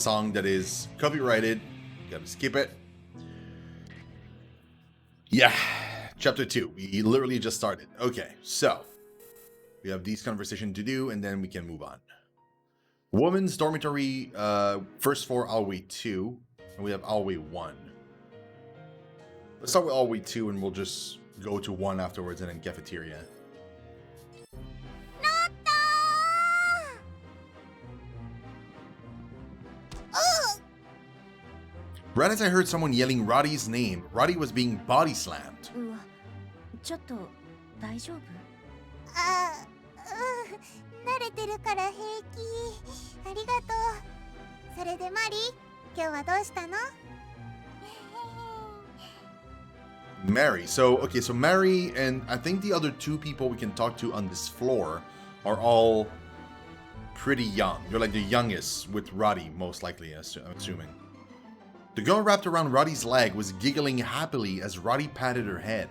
song that is copyrighted. Gotta skip it. Yeah, chapter 2. We literally just started. Okay, so we have these conversations to do, and then we can move on. Women's dormitory, first floor, hallway 2, and we have hallway 1. Let's start with hallway 2, and we'll just go to 1 afterwards, and then cafeteria. Right as I heard someone yelling Roddy's name, Roddy was being body slammed. Mary. So Mary and I think the other 2 people we can talk to on this floor are all pretty young. They're like the youngest, with Roddy most likely, I'm assuming. The girl wrapped around Roddy's leg was giggling happily as Roddy patted her head.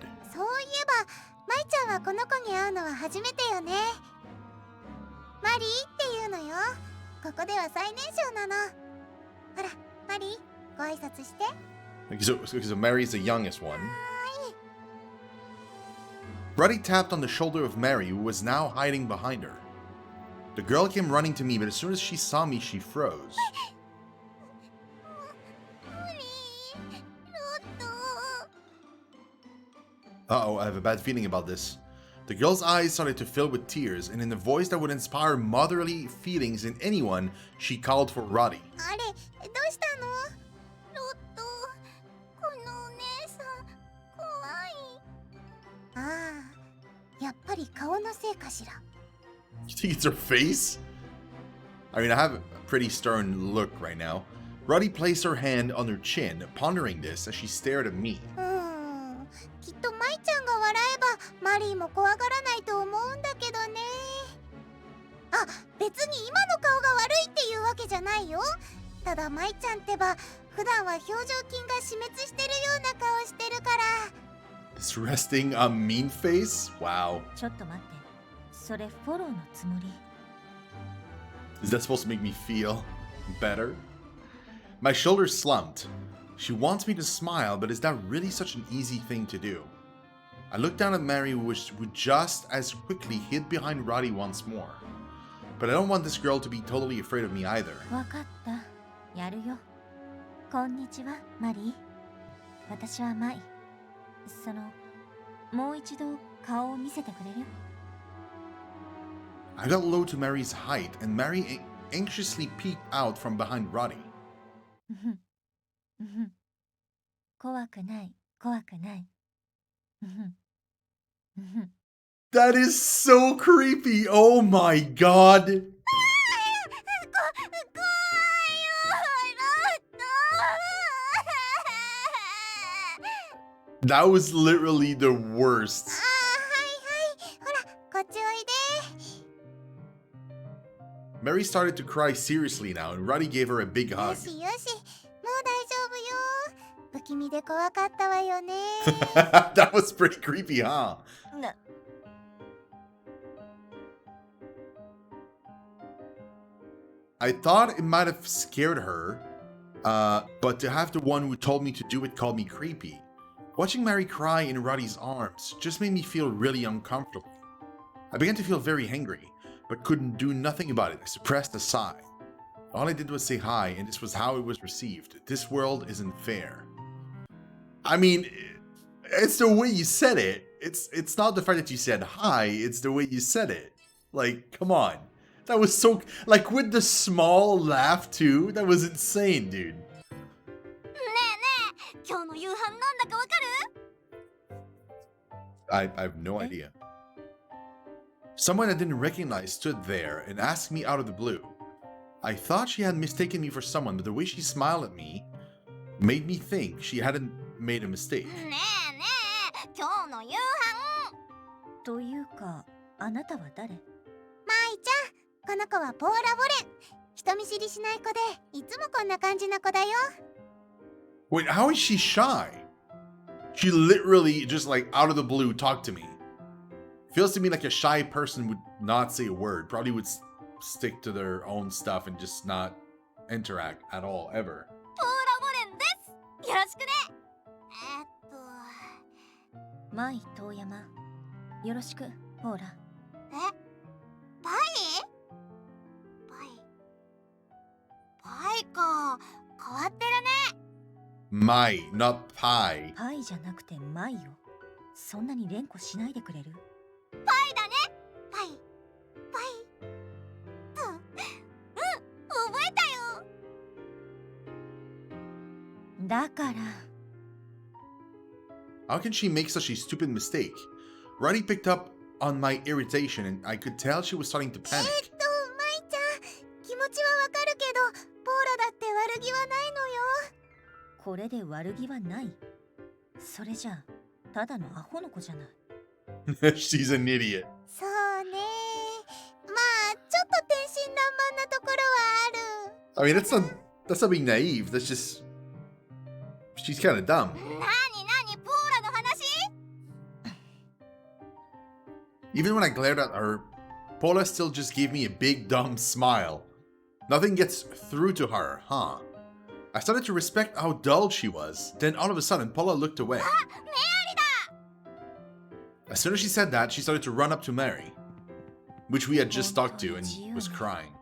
So Mary's the youngest one. Roddy tapped on the shoulder of Mary, who was now hiding behind her. The girl came running to me, but as soon as she saw me, she froze. Uh-oh, I have a bad feeling about this. The girl's eyes started to fill with tears, and in a voice that would inspire motherly feelings in anyone, she called for Roddy. You think it's her face? I mean, I have a pretty stern look right now. Roddy placed her hand on her chin, pondering this as she stared at me. It's resting on mean face? Wow. Is that supposed to make me feel better? My shoulders slumped. She wants me to smile, but is that really such an easy thing to do? I looked down at Mary, who just as quickly hid behind Roddy once more. But I don't want this girl to be totally afraid of me either. I got low to Mary's height, and Mary anxiously peeked out from behind Roddy. That is so creepy! Oh my god! That was literally the worst. Mary started to cry seriously now, and Roddy gave her a big hug. That was pretty creepy, huh? I thought it might have scared her, but to have the one who told me to do it called me creepy. Watching Mary cry in Roddy's arms just made me feel really uncomfortable. I began to feel very angry, but couldn't do nothing about it. I suppressed a sigh. All I did was say hi, and this was how it was received. This world isn't fair. I mean, it's the way you said it. It's not the fact that you said hi, it's the way you said it. Like, come on. That was so, like, with the small laugh too, that was insane, dude. I have no idea. Someone I didn't recognize stood there and asked me out of the blue. I thought she had mistaken me for someone, but the way she smiled at me made me think she hadn't made a mistake. Wait, how is she shy? She literally just like out of the blue talked to me. Feels to me like a shy person would not say a word. Probably would stick to their own stuff and just not interact at all, ever. ポーラゴレンです。よろしくね。マイ遠山、よろしく、ポーラ。バイバイか。変わってるね。My, not pie. パイじゃなくてマイよ。そんなに連呼しないでくれる？パイだね。パイ。覚えたよ。だから。 How can she make such a stupid mistake? Roddy picked up on my irritation and I could tell she was starting to panic. マイちゃん、気持ちはわかるけど、ポーラだって悪気はないのよ。これで悪気はない。それじゃあただのアホの子じゃない。She's an idiot. そうね。まあ、ちょっと天真爛漫なところはある。I mean, that's not being naive. That's just she's kind of dumb. なにポーラの話？ Even when I glared at her, Paula still just gave me a big dumb smile. Nothing gets through to her, huh? I started to respect how dull she was. Then all of a sudden, Paula looked away. As soon as she said that, she started to run up to Mary, which we had just talked to, and was crying.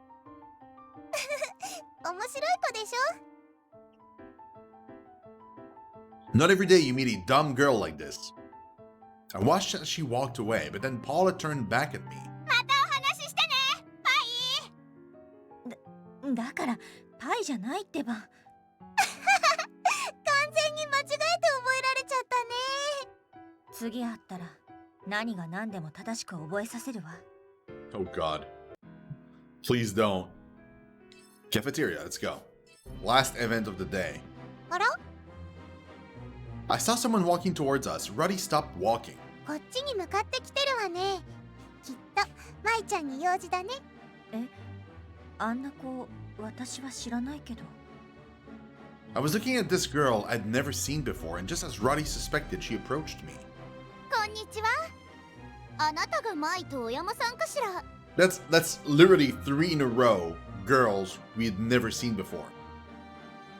面白い子でしょ？ Not every day you meet a dumb girl like this. I watched as she walked away, but then Paula turned back at me. またお話ししてね、パイ。だからパイじゃないってば。完全に間違えて覚えられちゃったね。次会ったら何が何でも正しく覚えさせるわ。 Oh god. Please don't. Cafeteria, let's go. Last event of the day. あら？ I saw someone walking towards us. Ruddy stopped walking. こっちに向かってきてるわね。きっとマイちゃんに用事だね。え、あんな子私は知らないけど。 I was looking at this girl I'd never seen before, and just as Ruddy suspected, she approached me. こんにちは。あなたがマイとお山さんかしら？ That's literally 3 in a row girls we had never seen before.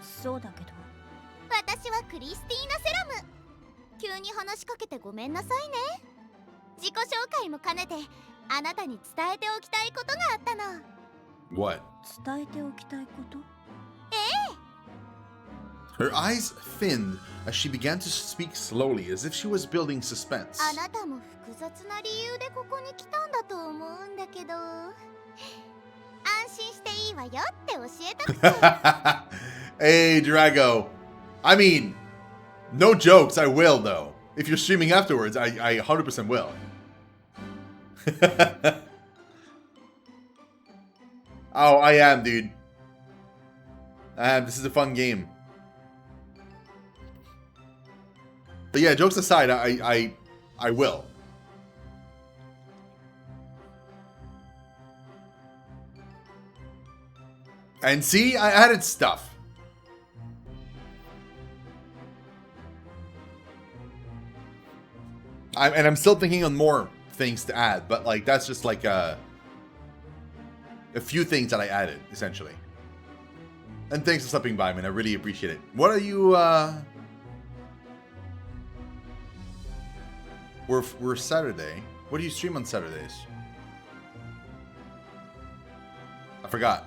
そうだけど。私はクリスティーナ・セラム。急に話しかけてごめんなさいね。自己紹介も兼ねてあなたに伝えておきたいことがあったの。 What? 伝えておきたいこと？ Her eyes thinned as she began to speak slowly, as if she was building suspense. あなたも複雑な理由でここに来たんだと思うんだけど、安心していいわよって教えたくて。 Hey, Drago. I mean, no jokes, I will, though. If you're streaming afterwards, I 100% will. Oh, I am, dude. This is a fun game. But yeah, jokes aside, I will. And see, I added stuff. I'm still thinking on more things to add, but like that's just like a few things that I added, essentially. And thanks for stopping by, man. I really appreciate it. What are you, We're Saturday. What do you stream on Saturdays? I forgot.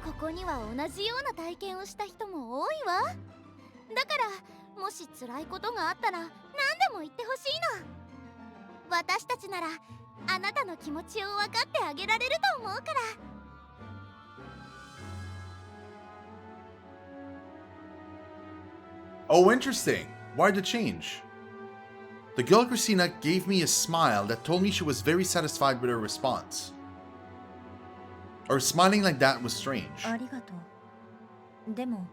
ここには同じような体験をした人も多いわ。だからもし辛いことがあったら何でも言ってほしいの。私たちならあなたの気持ちを分かってあげられると思うから。 Oh, interesting. Why the change? The girl Christina gave me a smile that told me she was very satisfied with her response. Her smiling like that was strange. ありがとう。でも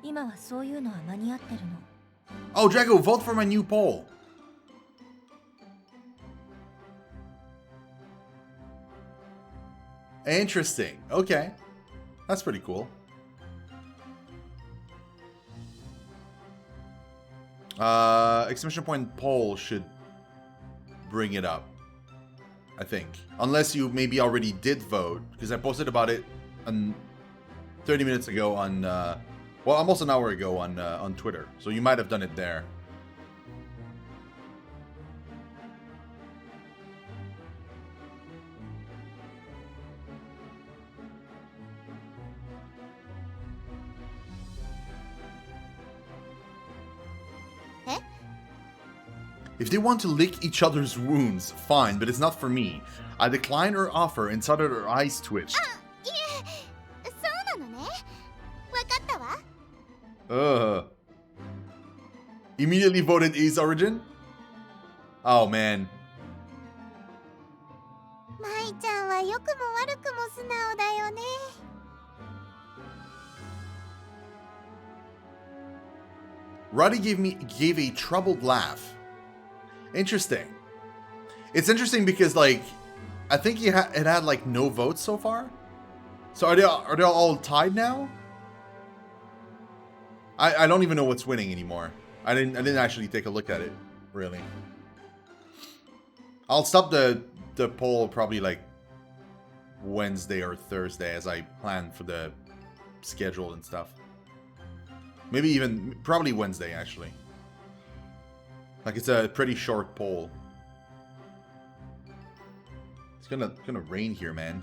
今はそういうのは間に合ってるの。 Oh, Drago, vote for my new poll. Interesting. Okay. That's pretty cool. Exclamation point poll should bring it up. I think. Unless you maybe already did vote, because I posted about it 30 minutes ago on, well, almost an hour ago on Twitter. So you might have done it there. Eh? If they want to lick each other's wounds, fine, but it's not for me. I declined her offer and saw that her eyes twitched. いえ、そうなのね。わかったわ。 Immediately voted A's Origin? Oh, man. 舞ちゃんは良くも悪くも素直だよね。Roddy gave a troubled laugh. Interesting. It's interesting because, like, I think it had like no votes so far. So are they all tied now? I don't even know what's winning anymore. I didn't actually take a look at it, really. I'll stop the poll probably like Wednesday or Thursday as I plan for the schedule and stuff. Maybe even probably Wednesday actually. Like it's a pretty short poll. It's gonna rain here, man.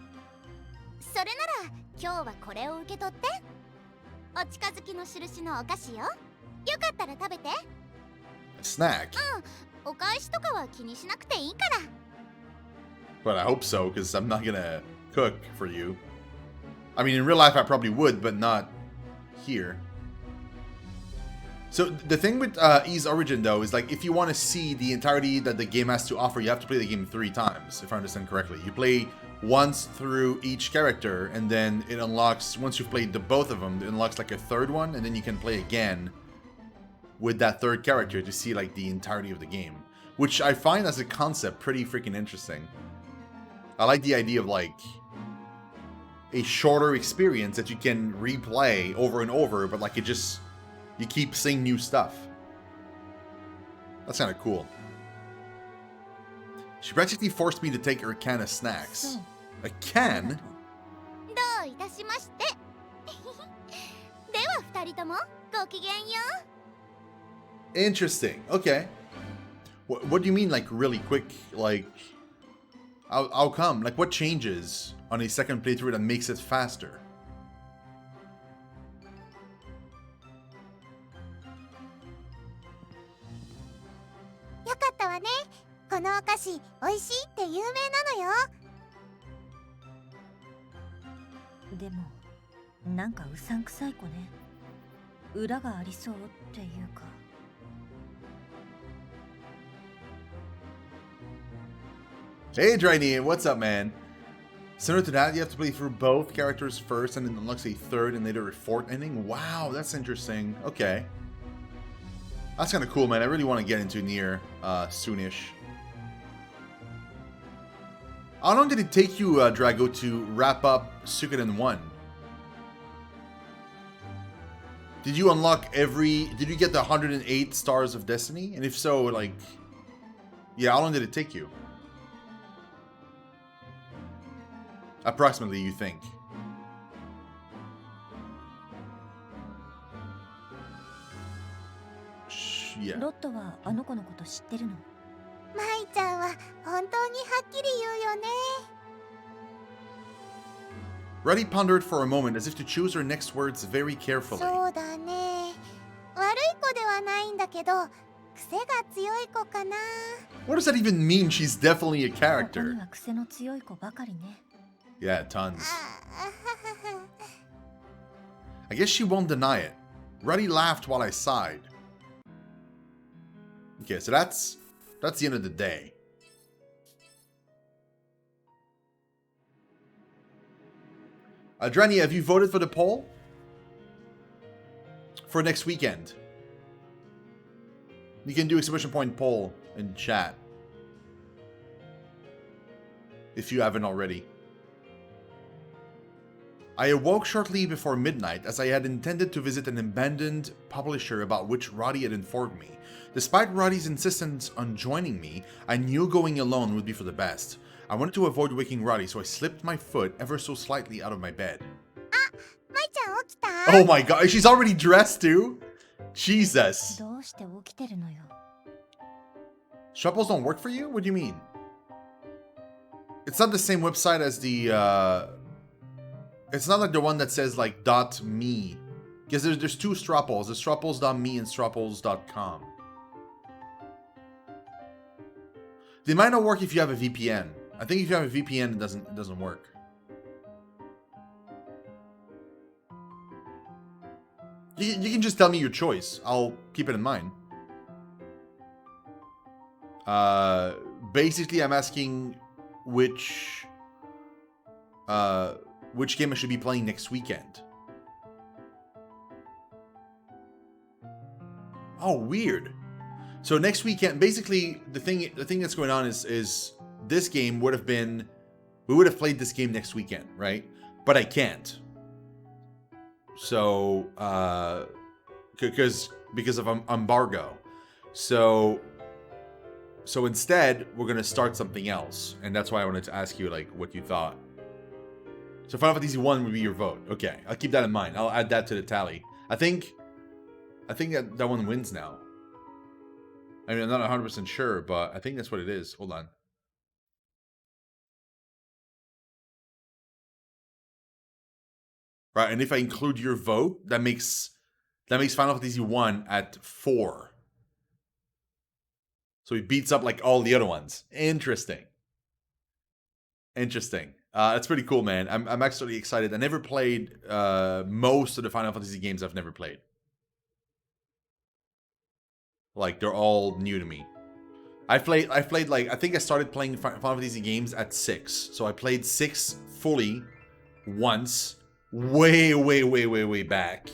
それなら今日はこれを受け取って。お近づきの印のお菓子よ。よかったら食べて。A snack? お返しとかは気にしなくていいから。But I hope so, because I'm not gonna cook for you. I mean, in real life I probably would, but not here. So the thing with E's Origin though is like if you want to see the entirety that the game has to offer, you have to play the game 3 times, if I understand correctly. You play once through each character, and then it unlocks, once you've played both of them, it unlocks like a third one, and then you can play again with that third character to see like the entirety of the game. Which I find as a concept pretty freaking interesting. I like the idea of like a shorter experience that you can replay over and over, but like it just, you keep seeing new stuff. That's kind of cool. She practically forced me to take her can of snacks. A can? どういたしまして。では二人ともごきげんよう。 Interesting. Okay. What do you mean, like, really quick? Like, how come? Like, what changes on a second playthrough that makes it faster? よかったわね。このお菓子美味しいって有名なのよ。でもなんかうさんくさい子ね。裏がありそうっていうか。Hey, Drainy, what's up, man? Similar to that, you have to play through both characters first and then unlocks a third and later a fourth ending? Wow, that's interesting. Okay. That's kind of cool, man. I really want to get into Nier soonish. How long did it take you, Drago, to wrap up Suikoden 1? Did you unlock did you get the 108 Stars of Destiny? And if so, like, yeah, how long did it take you? Approximately, you think? Yeah. ロットはあの子のこと知ってるの？舞ちゃんは本当にはっきり言うよね。 Reddy pondered for a moment as if to choose her next words very carefully. そうだね。悪い子ではないんだけど、癖が強い子かな。 What does that even mean? She's definitely a ここ character. には癖の強い子ばかりね。 Yeah, tons. I guess she won't deny it. Reddy laughed while I sighed. Okay, so that's the end of the day. Adreni, have you voted for the poll? For next weekend. You can do exclamation point poll in chat. If you haven't already. I awoke shortly before midnight as I had intended to visit an abandoned publisher about which Roddy had informed me. Despite Roddy's insistence on joining me, I knew going alone would be for the best. I wanted to avoid waking Roddy, so I slipped my foot ever so slightly out of my bed. 舞ちゃん起きた Oh my god, she's already dressed too? Jesus. どうして起きてるのよ。 Shuffles don't work for you? What do you mean? It's not the same website as the, It's not like the one that says, like, .me. Because there's two Strapples. There's Strapples.me and Strapples.com. They might not work if you have a VPN. I think if you have a VPN, it doesn't work. You can just tell me your choice. I'll keep it in mind. Basically, I'm asking which game I should be playing next weekend. Oh, weird. So next weekend, basically, the thing that's going on is this game would have been, we would have played this game next weekend, right? But I can't. So, because of embargo. So instead, we're gonna start something else, and that's why I wanted to ask you like what you thought. So Final Fantasy 1 would be your vote. Okay, I'll keep that in mind. I'll add that to the tally. I think that one wins now. I mean, I'm not 100% sure, but I think that's what it is. Hold on. Right, and if I include your vote, that makes Final Fantasy 1 at 4. So he beats up like all the other ones. Interesting. That's pretty cool, man. I'm actually excited. I never played most of the Final Fantasy games. I've never played. Like, they're all new to me. I played like, I think I started playing Final Fantasy games at 6. So I played 6 fully once, way back.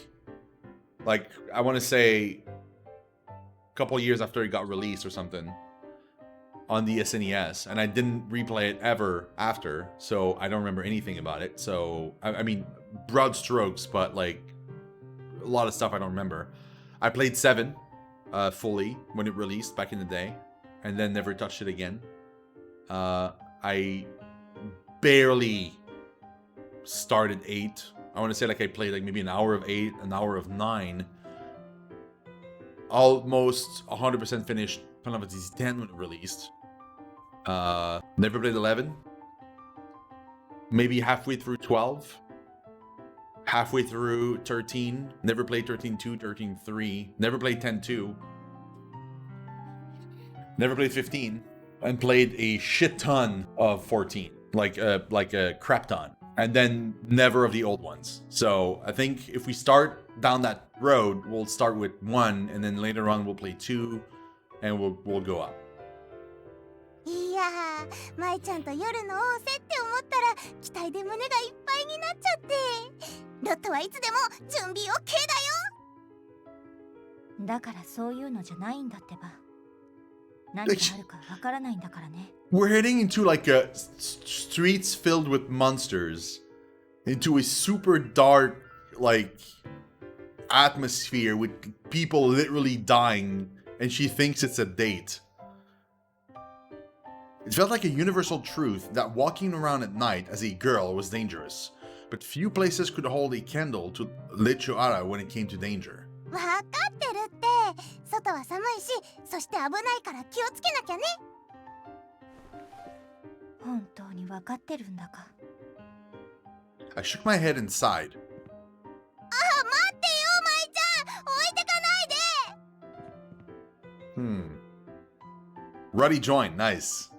Like, I want to say a couple years after it got released or something on the SNES, and I didn't replay it ever after, so I don't remember anything about it. So I mean, broad strokes, but like a lot of stuff I don't remember. I played 7 fully when it released back in the day, and then never touched it again. I barely started 8. I want to say like I played like maybe an hour of 8, an hour of 9. Almost 100% finished Final Fantasy 10 when it released. Never played 11. Maybe halfway through 12. Halfway through 13. Never played 13-2, 13-3. Never played 10-2. Never played 15. And played a shit ton of 14. Like a crap ton. And then never of the old ones. So I think if we start down that road, we'll start with 1, and then later on we'll play 2, and we'll go up. いやー、舞ちゃんと夜のおうせって思ったら期待で胸がいっぱいになっちゃってロットはいつでも準備 OK だよ。だからそういうのじゃないんだってば。何があるかわからないんだからね。We're heading into like a streets filled with monsters, into a super dark like atmosphere with people literally dying, and she thinks it's a date. It felt like a universal truth that walking around at night as a girl was dangerous, but few places could hold a candle to lit Yoara when it came to danger. わかってるって。外は寒いし、そして危ないから気をつけなきゃね。本当にわかってるんだか。I shook my head and sighed. あ、待ってよ、舞ちゃん、置いてかないで。Ruddy joined, nice.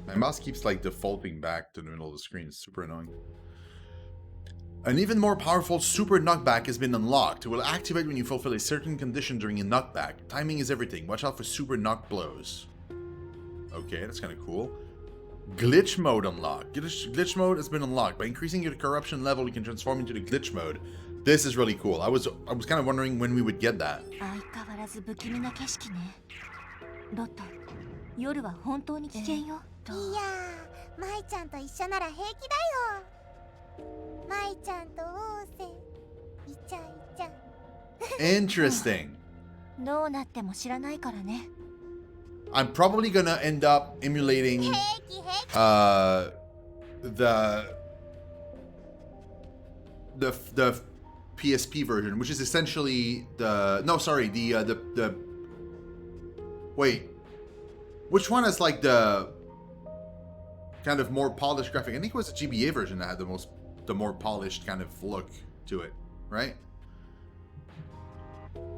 My mouse keeps like defaulting back to the middle of the screen. It's super annoying. An even more powerful super knockback has been unlocked. It will activate when you fulfill a certain condition during a knockback. Timing is everything. Watch out for super knock blows. Okay, that's kind of cool. Glitch mode unlocked. Glitch mode has been unlocked. By increasing your corruption level, you can transform into the glitch mode. This is really cool. I was kind of wondering when we would get that. 相変わらず不気味な景色ね。ロット、夜は本当に危険よ。いやー、舞ちゃんと一緒なら平気だよ。舞ちゃんとおうせ、イチャイチャ。Interesting. どうなっても知らないからね。 I'm probably gonna end up emulating 平気平気 the PSP version, which is essentially the wait, which one has like the kind of more polished graphic? I think it was the GBA version that had the more polished kind of look to it, right?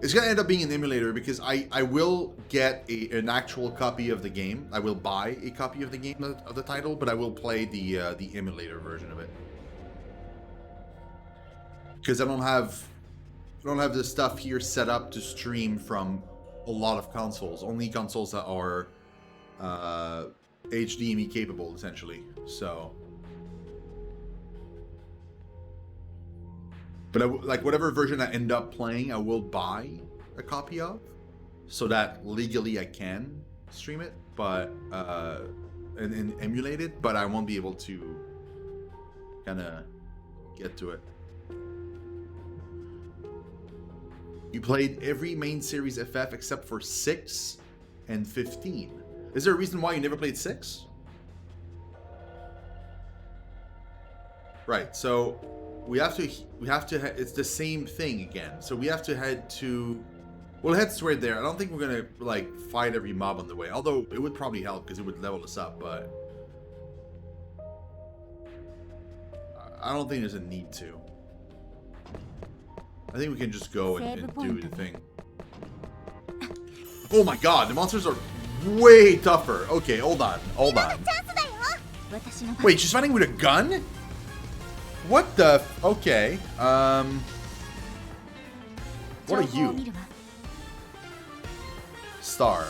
It's gonna end up being an emulator because I will get an actual copy of the game. I will buy a copy of the game of the title, but I will play the emulator version of it because I don't have the stuff here set up to stream from a lot of consoles. Only consoles that are HDMI capable, essentially. So. But like whatever version I end up playing, I will buy a copy of, so that legally I can stream it, but and emulate it. But I won't be able to kind of get to it. You played every main series FF except for 6 and 15. Is there a reason why you never played 6? Right. So. We have to, it's the same thing again. So we have to head to, we'll head straight there. I don't think we're gonna, like, fight every mob on the way. Although, it would probably help, because it would level us up, but I don't think there's a need to. I think we can just go and do the thing. Oh my god, the monsters are way tougher. Okay, hold on. Wait, she's fighting with a gun? What the? Okay. What are you? Star.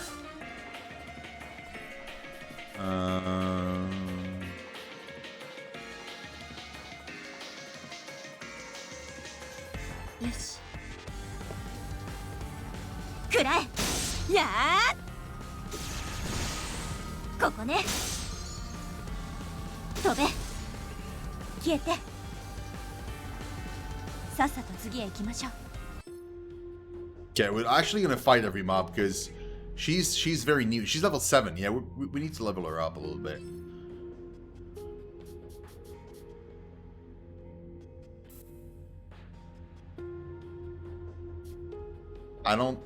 Yes. くらえ。やあ。ここね。飛べ。消えて。 Yeah, we're actually gonna fight every mob because she's very new. She's level 7. Yeah, we need to level her up a little bit. I don't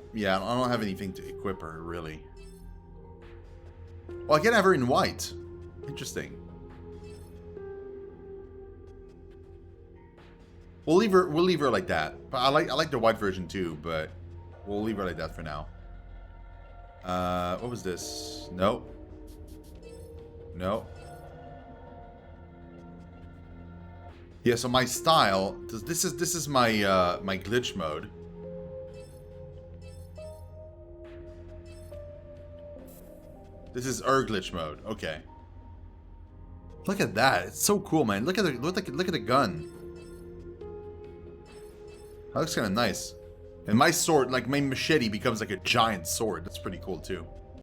have anything to equip her really. Well, I can have her in white. Interesting. We'll leave her like that. But I like the white version too, but we'll leave her like that for now. What was this? Nope. Nope. Yeah, so my style, this is my my glitch mode. This is her glitch mode. Okay. Look at that. It's so cool, man. Look at the gun. That looks kind of nice. And my sword, like my machete, becomes like a giant sword. That's pretty cool too.